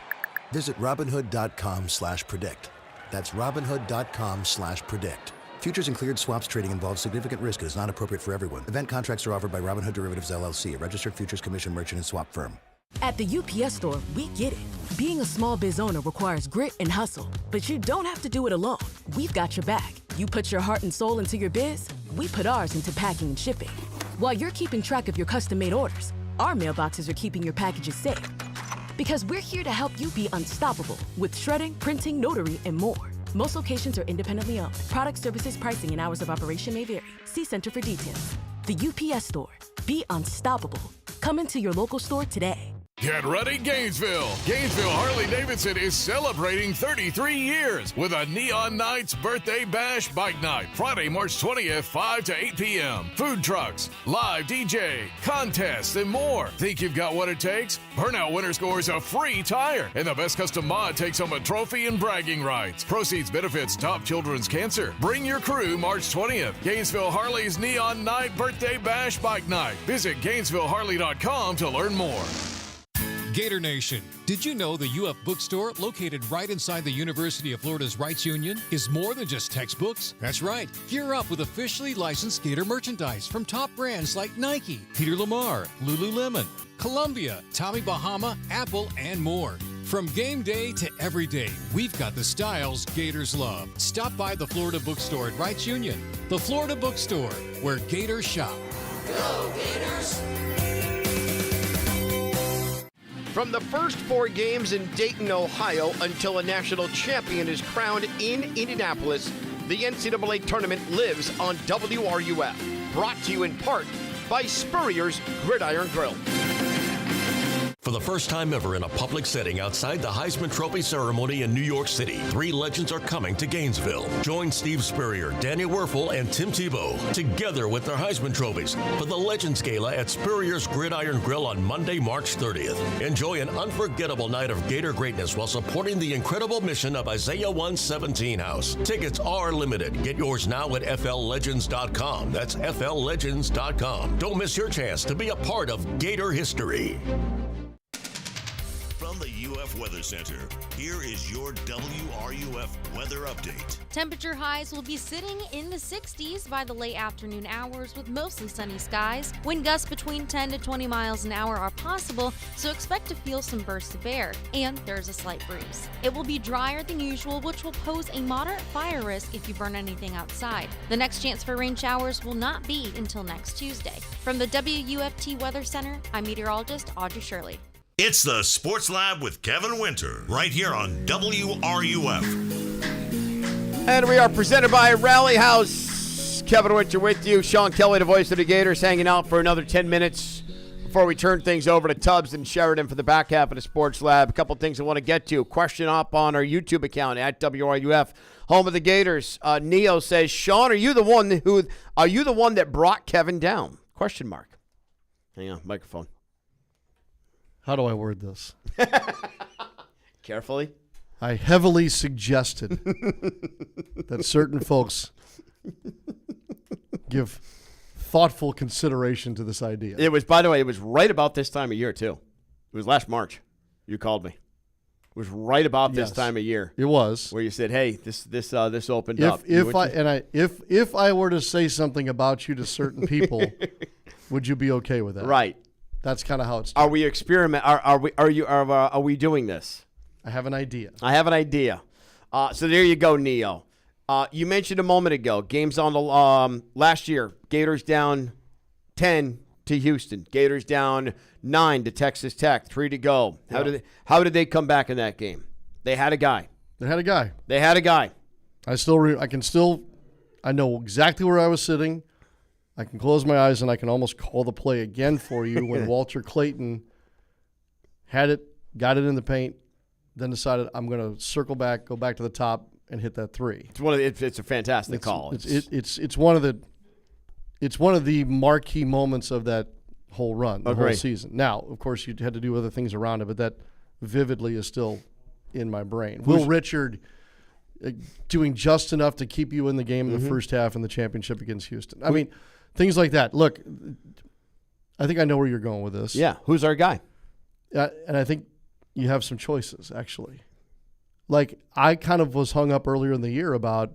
Visit Robinhood.com/predict. That's Robinhood.com/predict. Futures and cleared swaps trading involves significant risk and is not appropriate for everyone. Event contracts are offered by Robinhood Derivatives LLC, a registered futures commission merchant and swap firm. At the UPS Store, we get it. Being a small biz owner requires grit and hustle, but you don't have to do it alone. We've got your back. You put your heart and soul into your biz, we put ours into packing and shipping. While you're keeping track of your custom-made orders, our mailboxes are keeping your packages safe. Because we're here to help you be unstoppable with shredding, printing, notary, and more. Most locations are independently owned. Product, services, pricing, and hours of operation may vary. See Center for details. The UPS Store. Be unstoppable. Come into your local store today. Get ready, Gainesville! Gainesville Harley-Davidson is celebrating 33 years with a Neon Nights Birthday Bash Bike Night, Friday, March 20th, 5 to 8 p.m. Food trucks, live DJ, contests, and more. Think you've got what it takes? Burnout winner scores a free tire, and the best custom mod takes home a trophy and bragging rights. Proceeds benefits Stop Children's Cancer. Bring your crew March 20th. Gainesville Harley's Neon Night Birthday Bash Bike Night. Visit GainesvilleHarley.com to learn more. Gator Nation, did you know the UF Bookstore, located right inside the University of Florida's Rights Union, is more than just textbooks? That's right. Gear up with officially licensed Gator merchandise from top brands like Nike, Peter Lamar, Lululemon, Columbia, Tommy Bahama, Apple, and more. From game day to every day, we've got the styles Gators love. Stop by the Florida Bookstore at Rights Union. The Florida Bookstore, where Gators shop. Go Gators! From the first 4 games in Dayton, Ohio, until a national champion is crowned in Indianapolis, the NCAA tournament lives on WRUF. Brought to you in part by Spurrier's Gridiron Grill. For the first time ever in a public setting outside the Heisman Trophy ceremony in New York City, 3 legends are coming to Gainesville. Join Steve Spurrier, Danny Werfel, and Tim Tebow together with their Heisman trophies for the Legends Gala at Spurrier's Gridiron Grill on Monday, March 30th. Enjoy an unforgettable night of Gator greatness while supporting the incredible mission of Isaiah 117 House. Tickets are limited. Get yours now at FLLegends.com. That's FLLegends.com. Don't miss your chance to be a part of Gator history. From the UF WRUF Weather Center. Here is your WRUF weather update. Temperature highs will be sitting in the 60s by the late afternoon hours with mostly sunny skies. Wind gusts between 10 to 20 miles an hour are possible, so expect to feel some bursts of air, and there's a slight breeze. It will be drier than usual, which will pose a moderate fire risk if you burn anything outside. The next chance for rain showers will not be until next Tuesday. From the WUFT Weather Center, I'm meteorologist Audrey Shirley. It's the Sports Lab with Kevin Winter, right here on WRUF. And we are presented by Rally House. Kevin Winter with you. Sean Kelley, the voice of the Gators, hanging out for another 10 minutes before we turn things over to Tubbs and Sheridan for the back half of the Sports Lab. A couple things I want to get to. Question up on our YouTube account at WRUF, home of the Gators. Neo says, Sean, are you the one that brought Kevin down? Question mark. Hang on, microphone. How do I word this? Carefully. I heavily suggested that certain folks give thoughtful consideration to this idea. It was, by the way, it was right about this time of year, too. It was last March. You called me. It was right about this time of year. It was. Where you said, hey, this opened up. If I were to say something about you to certain people, would you be okay with that? Right. That's kind of how it started. Are we are we doing this? I have an idea. So there you go, Neo. You mentioned a moment ago, games on the last year, Gators down 10 to Houston. Gators down 9 to Texas Tech, 3 to go. How did they come back in that game? They had a guy. They had a guy. I know exactly where I was sitting. I can close my eyes and I can almost call the play again for you when Walter Clayton had it, got it in the paint, then decided I'm going to circle back, go back to the top, and hit that three. It's a fantastic call. It's one of the marquee moments of that whole run, the whole season. Now, of course, you had to do other things around it, but that vividly is still in my brain. Will Richard doing just enough to keep you in the game in the first half in the championship against Houston. I mean, things like that. Look, I think I know where you're going with this. Yeah, who's our guy? And I think you have some choices, actually. Like, I kind of was hung up earlier in the year about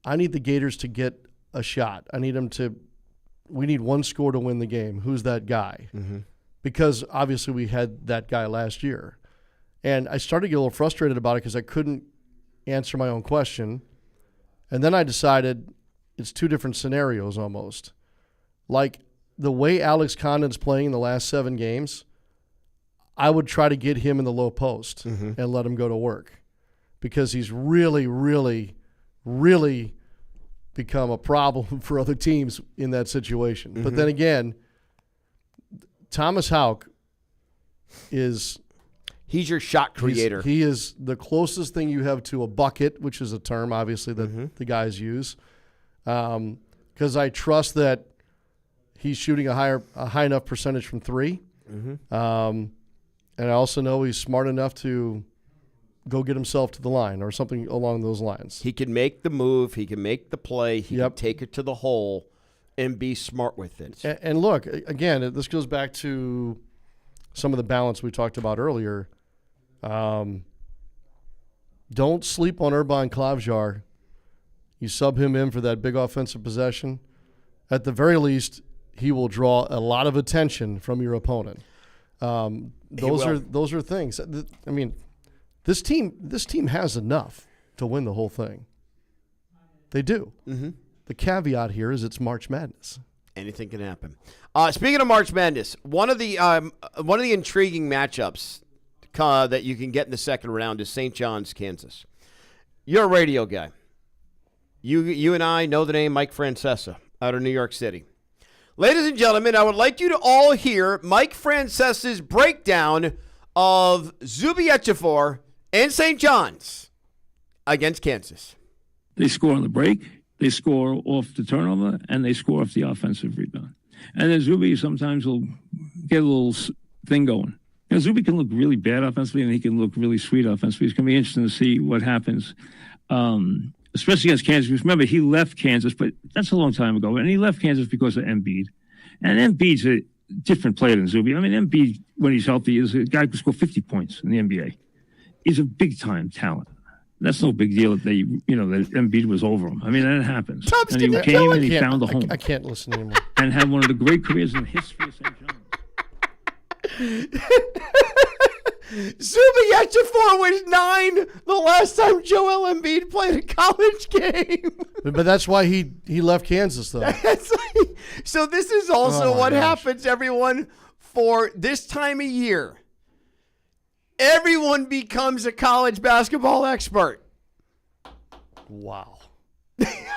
I need the Gators to get a shot. We need one score to win the game. Who's that guy? Mm-hmm. Because obviously we had that guy last year. And I started to get a little frustrated about it because I couldn't answer my own question. And then I decided it's two different scenarios almost. Like the way Alex Condon's playing in the last 7 games, I would try to get him in the low post and let him go to work because he's really, really, really become a problem for other teams in that situation. But then again, Thomas Houck is... He's your shot creator. He is the closest thing you have to a bucket, which is a term, obviously, that the guys use. Because I trust that he's shooting a high enough percentage from 3. And I also know he's smart enough to go get himself to the line or something along those lines. He can make the move. He can make the play. He can take it to the hole and be smart with it. And look, again, this goes back to some of the balance we talked about earlier. Don't sleep on Urban Klavjar. You sub him in for that big offensive possession. At the very least, he will draw a lot of attention from your opponent. Those are things. I mean, this team has enough to win the whole thing. They do. The caveat here is it's March Madness. Anything can happen. Speaking of March Madness, one of the intriguing matchups that you can get in the second round is St. John's, Kansas. You're a radio guy. You and I know the name Mike Francesa out of New York City. Ladies and gentlemen, I would like you to all hear Mike Francesa's breakdown of Zuby Ejiofor and St. John's against Kansas. They score on the break, they score off the turnover, and they score off the offensive rebound. And then Zuby sometimes will get a little thing going. You know, Zuby can look really bad offensively, and he can look really sweet offensively. It's going to be interesting to see what happens, especially against Kansas. Because remember, he left Kansas, but that's a long time ago. And he left Kansas because of Embiid. And Embiid's different player than Zuby. I mean, Embiid, when he's healthy, is a guy who can score 50 points in the NBA. He's a big-time talent. That's no big deal that that Embiid was over him. I mean, that happens. And he came and he found a home. I can't listen anymore. And had one of the great careers in the history of St. John's. Zuby Ejiofor was 9 the last time Joel Embiid played a college game. But that's why he left Kansas, though. So this is also what happens, everyone, for this time of year. Everyone becomes a college basketball expert. Wow.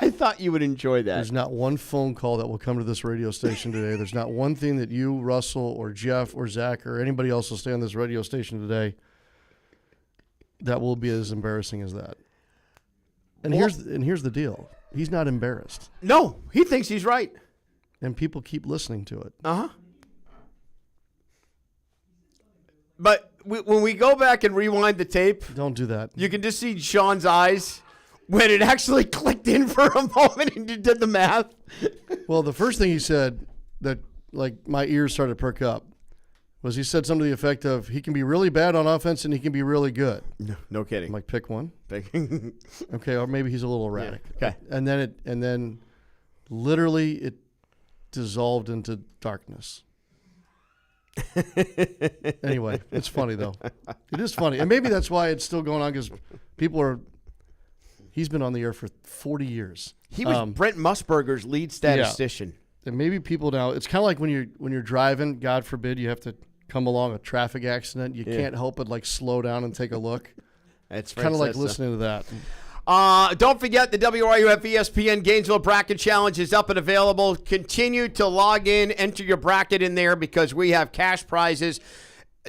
I thought you would enjoy that. There's not one phone call that will come to this radio station today. There's not one thing that you, Russell, or Jeff, or Zach, or anybody else will stay on this radio station today that will be as embarrassing as that. And here's the deal. He's not embarrassed. No, he thinks he's right. And people keep listening to it. Uh-huh. But when we go back and rewind the tape. Don't do that. You can just see Sean's eyes when it actually clicked in for a moment and you did the math. Well, the first thing he said that, like, my ears started to perk up was he said something to the effect of, he can be really bad on offense and he can be really good. No kidding. I'm like, pick one. Okay, or maybe he's a little erratic. Yeah. Okay. And then literally it dissolved into darkness. Anyway, it's funny, though. It is funny. And maybe that's why it's still going on, because he's been on the air for 40 years. He was Brent Musburger's lead statistician. Yeah. And maybe people now, it's kind of like when you're driving, God forbid, you have to come along a traffic accident. You can't help but like slow down and take a look. It's kind of like listening to that. Don't forget the WRUF ESPN Gainesville Bracket Challenge is up and available. Continue to log in, enter your bracket in there, because we have cash prizes.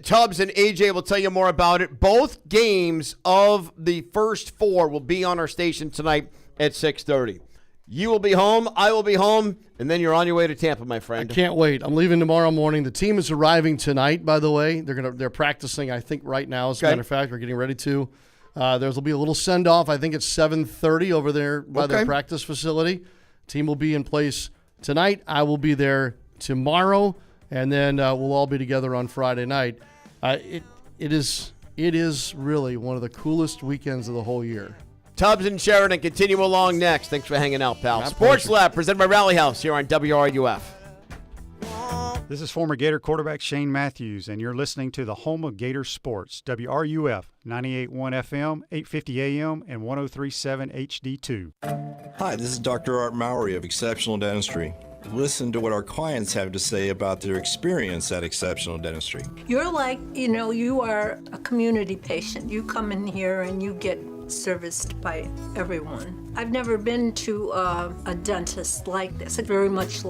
Tubbs and AJ will tell you more about it. Both games of the first 4 will be on our station tonight at 6:30. You will be home, I will be home, and then you're on your way to Tampa, my friend. I can't wait. I'm leaving tomorrow morning. The team is arriving tonight, by the way. They're practicing, I think, right now. As a matter of fact, we're getting ready to. There'll be a little send-off. I think it's 7:30 over there by their practice facility. Team will be in place tonight. I will be there tomorrow, and then we'll all be together on Friday night. It is really one of the coolest weekends of the whole year. Tubbs and Sheridan continue along next. Thanks for hanging out, pal. Sports Lab presented by Rally House here on WRUF. This is former Gator quarterback Shane Matthews, and you're listening to the home of Gator sports, WRUF, 98.1 FM, 850 AM, and 103.7 HD2. Hi, this is Dr. Art Mowry of Exceptional Dentistry. Listen to what our clients have to say about their experience at Exceptional Dentistry. You're like, you are a community patient. You come in here and you get serviced by everyone. I've never been to a dentist like this. It's very much like